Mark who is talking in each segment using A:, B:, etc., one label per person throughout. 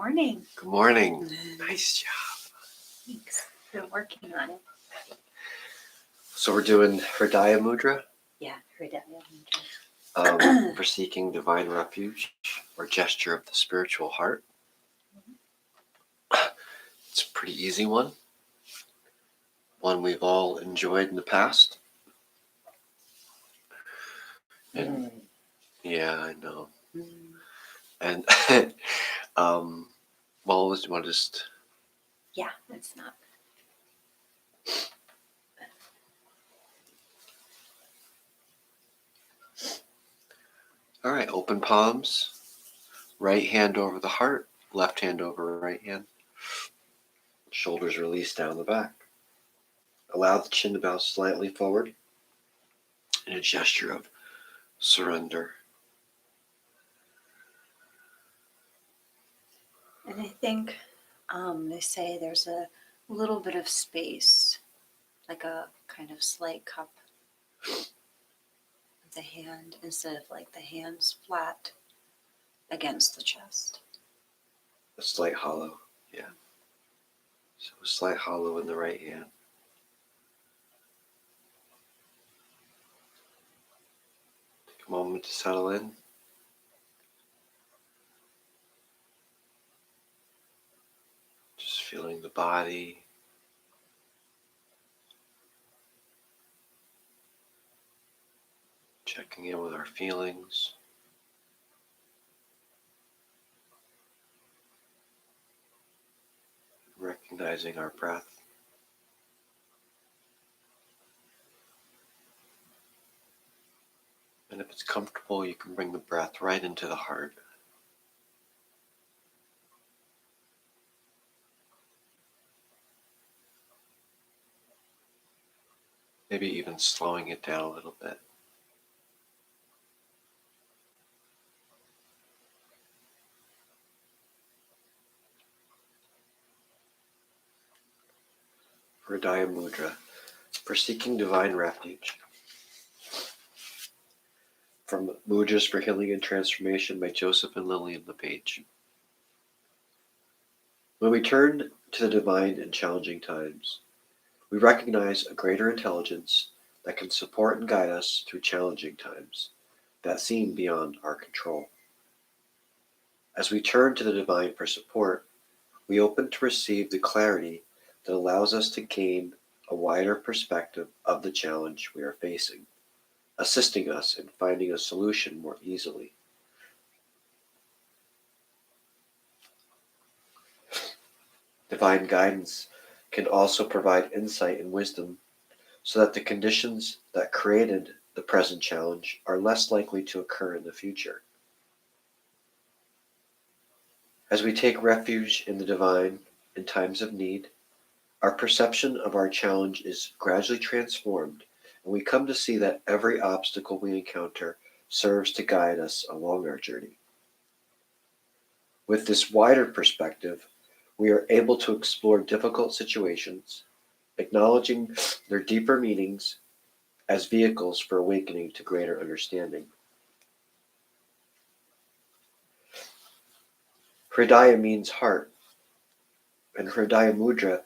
A: morning.
B: Good morning. Nice job.
A: Thanks. Been working on it.
B: So we're doing Hridaya Mudra
A: Yeah, Hridaya Mudra.
B: for seeking divine refuge or gesture of the spiritual heart. It's a pretty easy one we've all enjoyed in the past. And yeah, I know. And well, let's just.
A: Yeah, it's not.
B: All right, open palms, right hand over the heart, left hand over right hand. Shoulders released down the back. Allow the chin to bow slightly forward in a gesture of surrender.
A: And I think they say there's a little bit of space, like a kind of slight cup of the hand instead of like the hands flat against the chest.
B: A slight hollow, yeah. So a slight hollow in the right hand. Take a moment to settle in. Just feeling the body. Checking in with our feelings. Recognizing our breath. And if it's comfortable, you can bring the breath right into the heart. Maybe even slowing it down a little bit. Hridaya Mudra, for seeking divine refuge. From Mudras for Healing and Transformation by Joseph and Lillian LePage. When we turn to the divine in challenging times, we recognize a greater intelligence that can support and guide us through challenging times that seem beyond our control. As we turn to the divine for support, we open to receive the clarity that allows us to gain a wider perspective of the challenge we are facing, assisting us in finding a solution more easily. Divine guidance can also provide insight and wisdom so that the conditions that created the present challenge are less likely to occur in the future. As we take refuge in the divine in times of need, our perception of our challenge is gradually transformed, and we come to see that every obstacle we encounter serves to guide us along our journey. With this wider perspective, we are able to explore difficult situations, acknowledging their deeper meanings as vehicles for awakening to greater understanding. Hridaya means heart, and Hridaya Mudra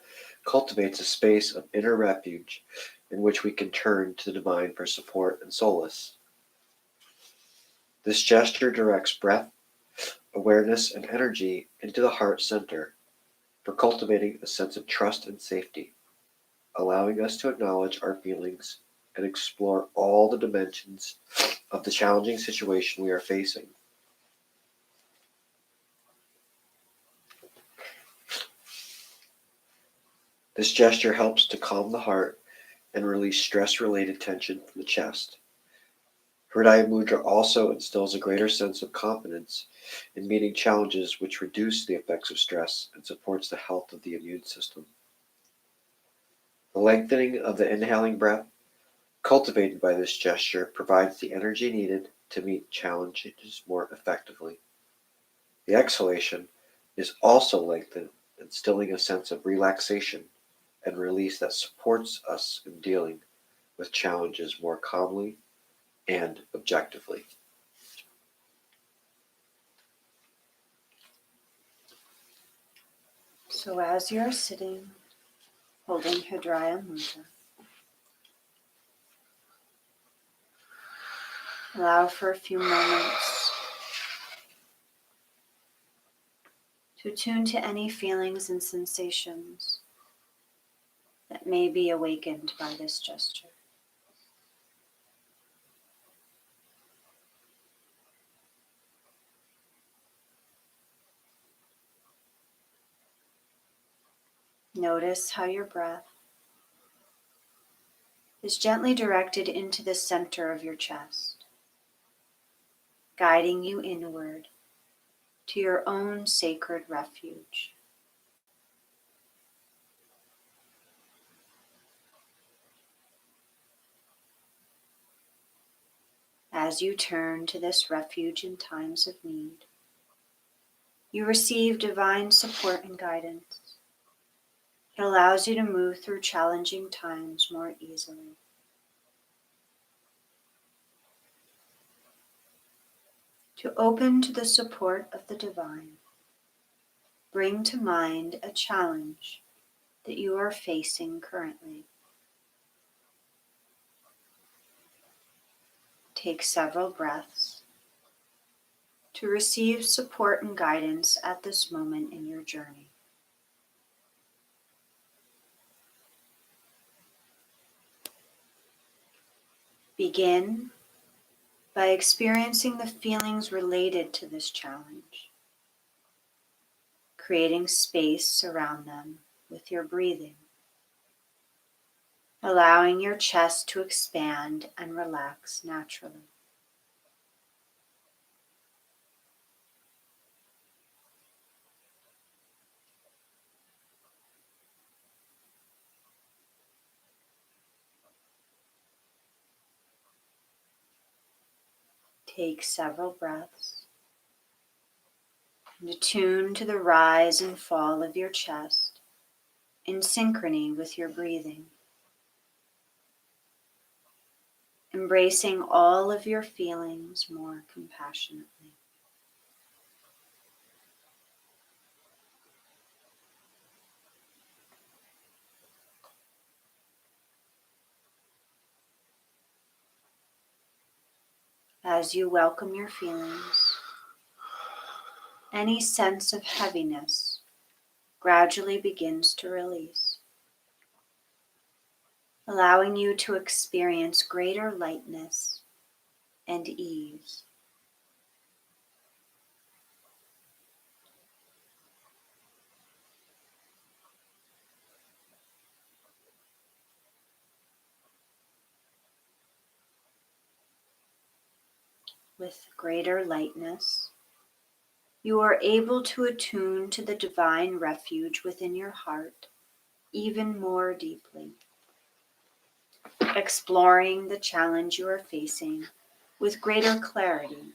B: cultivates a space of inner refuge in which we can turn to the divine for support and solace. This gesture directs breath, awareness, and energy into the heart center for cultivating a sense of trust and safety, allowing us to acknowledge our feelings and explore all the dimensions of the challenging situation we are facing. This gesture helps to calm the heart and release stress-related tension from the chest. Hridaya Mudra also instills a greater sense of confidence in meeting challenges, which reduce the effects of stress and supports the health of the immune system. The lengthening of the inhaling breath, cultivated by this gesture, provides the energy needed to meet challenges more effectively. The exhalation is also lengthened, instilling a sense of relaxation and release that supports us in dealing with challenges more calmly and objectively.
A: So as you're sitting, holding Hridaya Mudra, allow for a few moments to tune to any feelings and sensations that may be awakened by this gesture. Notice how your breath is gently directed into the center of your chest, guiding you inward to your own sacred refuge. As you turn to this refuge in times of need, you receive divine support and guidance. It allows you to move through challenging times more easily. To open to the support of the divine, bring to mind a challenge that you are facing currently. Take several breaths to receive support and guidance at this moment in your journey. Begin by experiencing the feelings related to this challenge, creating space around them with your breathing, allowing your chest to expand and relax naturally. Take several breaths and attune to the rise and fall of your chest in synchrony with your breathing, embracing all of your feelings more compassionately. As you welcome your feelings, any sense of heaviness gradually begins to release, allowing you to experience greater lightness and ease. With greater lightness, you are able to attune to the divine refuge within your heart even more deeply, exploring the challenge you are facing with greater clarity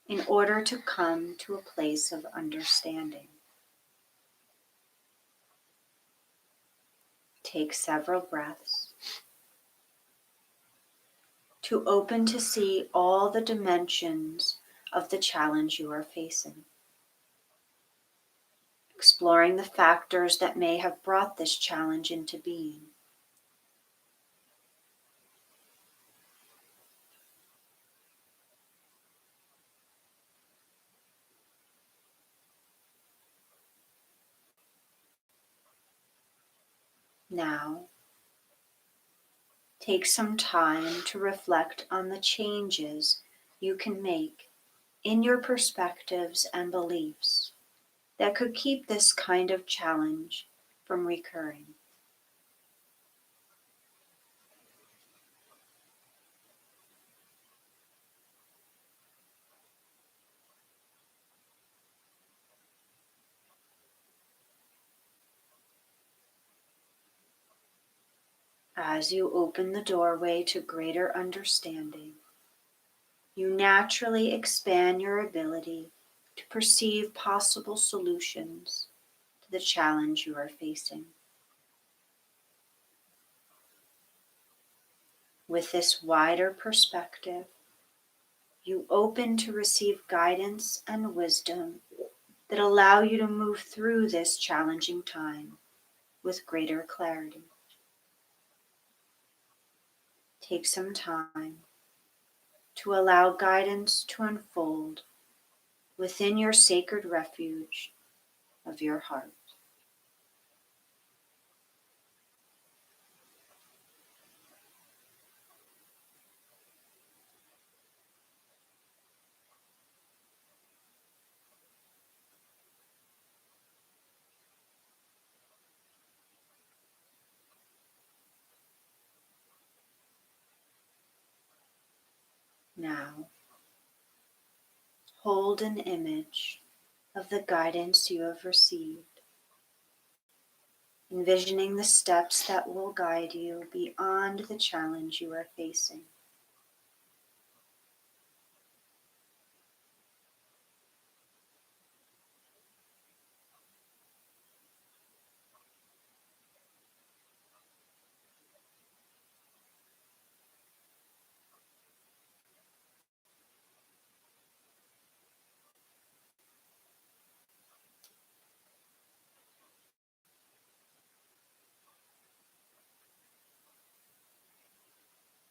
A: in order to come to a place of understanding. Take several breaths to open to see all the dimensions of the challenge you are facing, exploring the factors that may have brought this challenge into being. Now, take some time to reflect on the changes you can make in your perspectives and beliefs that could keep this kind of challenge from recurring. As you open the doorway to greater understanding, you naturally expand your ability to perceive possible solutions to the challenge you are facing. With this wider perspective, you open to receive guidance and wisdom that allow you to move through this challenging time with greater clarity. Take some time to allow guidance to unfold within your sacred refuge of your heart. Now, hold an image of the guidance you have received, envisioning the steps that will guide you beyond the challenge you are facing.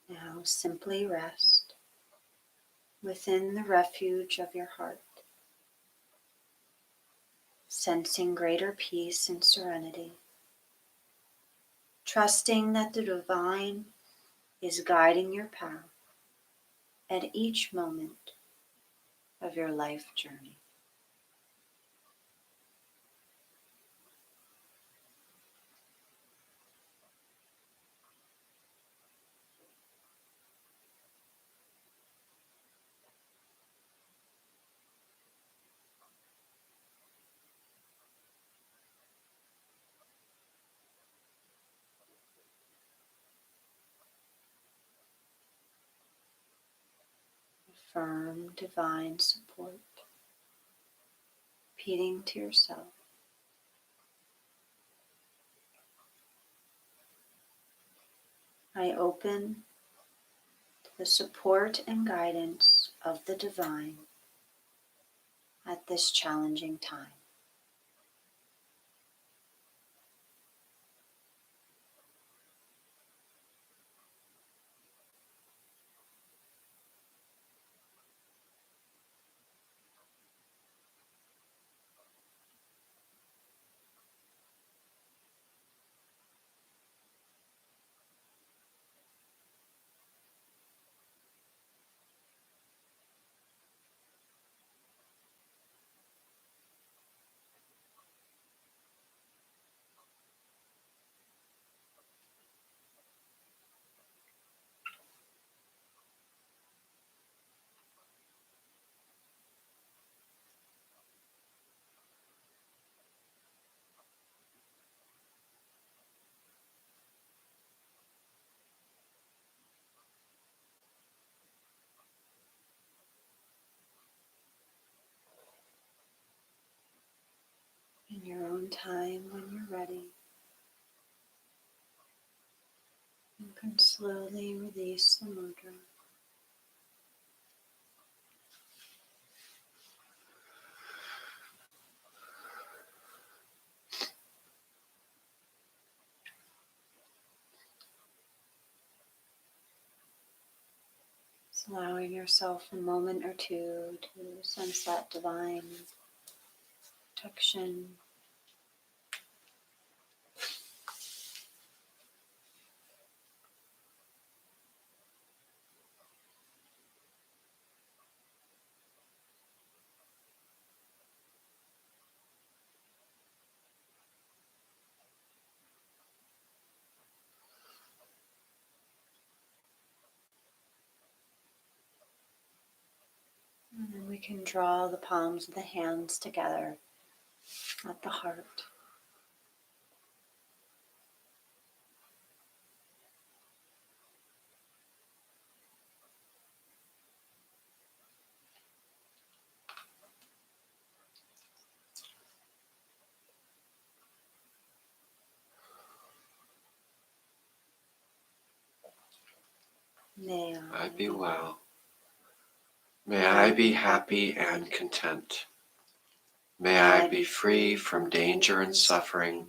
A: Now simply rest within the refuge of your heart, sensing greater peace and serenity, trusting that the divine is guiding your path at each moment of your life journey. Firm divine support, repeating to yourself, I open to the support and guidance of the divine at this challenging time. In your own time, when you're ready, you can slowly release the mudra. Just allowing yourself a moment or two to sense that divine protection. And then we can draw the palms of the hands together at the heart. May
B: I be well. May I be happy and content. May I be free from danger and suffering.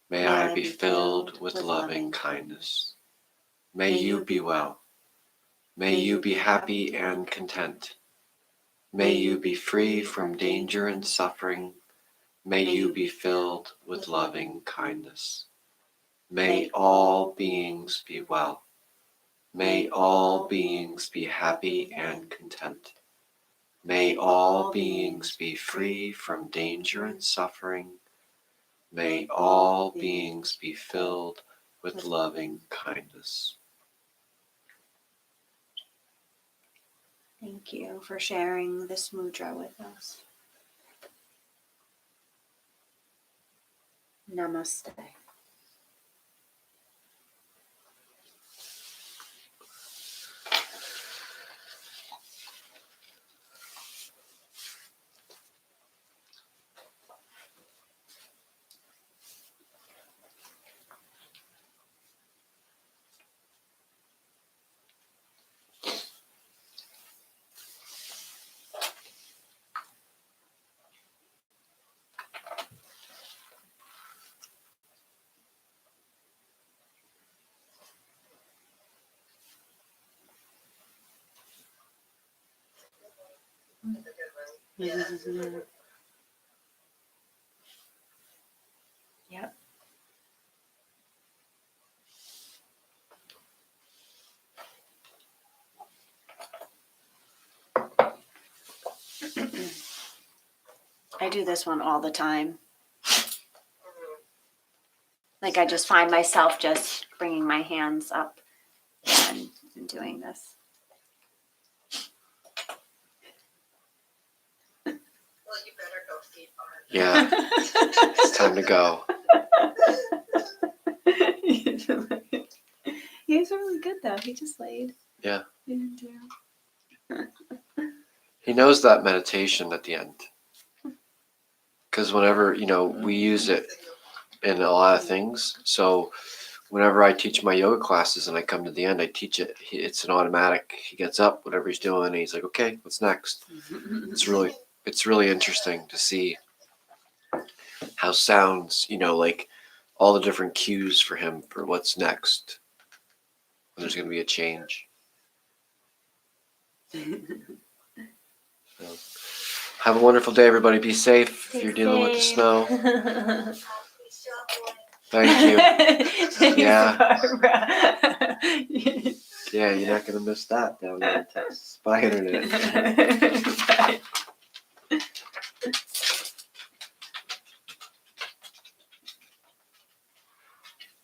B: May I be filled with loving kindness. May you be well. May you be happy and content. May you be free from danger and suffering. May you be filled with loving kindness. May all beings be well. May all beings be happy and content. May all beings be free from danger and suffering. May all beings be filled with loving kindness.
A: Thank you for sharing this mudra with us. Namaste. Yep. I do this one all the time. Like I just find myself just bringing my hands up and doing this.
C: Well, you better go feed Barn.
B: Yeah, it's time to go.
A: He's really good though. He just laid.
B: Yeah.
A: He didn't do.
B: He knows that meditation at the end. Because whenever, we use it in a lot of things. So whenever I teach my yoga classes and I come to the end, I teach it. It's an automatic. He gets up, whatever he's doing, and he's like, okay, what's next? It's really interesting to see how sounds, like all the different cues for him for what's next. When there's going to be a change. So, have a wonderful day, everybody. Be safe if you're dealing with the snow. Thank you.
A: Thanks,
B: Yeah.
A: Barbara.
B: Yeah, you're not going to miss that down there in Texas. Bye, Internet.
A: Bye.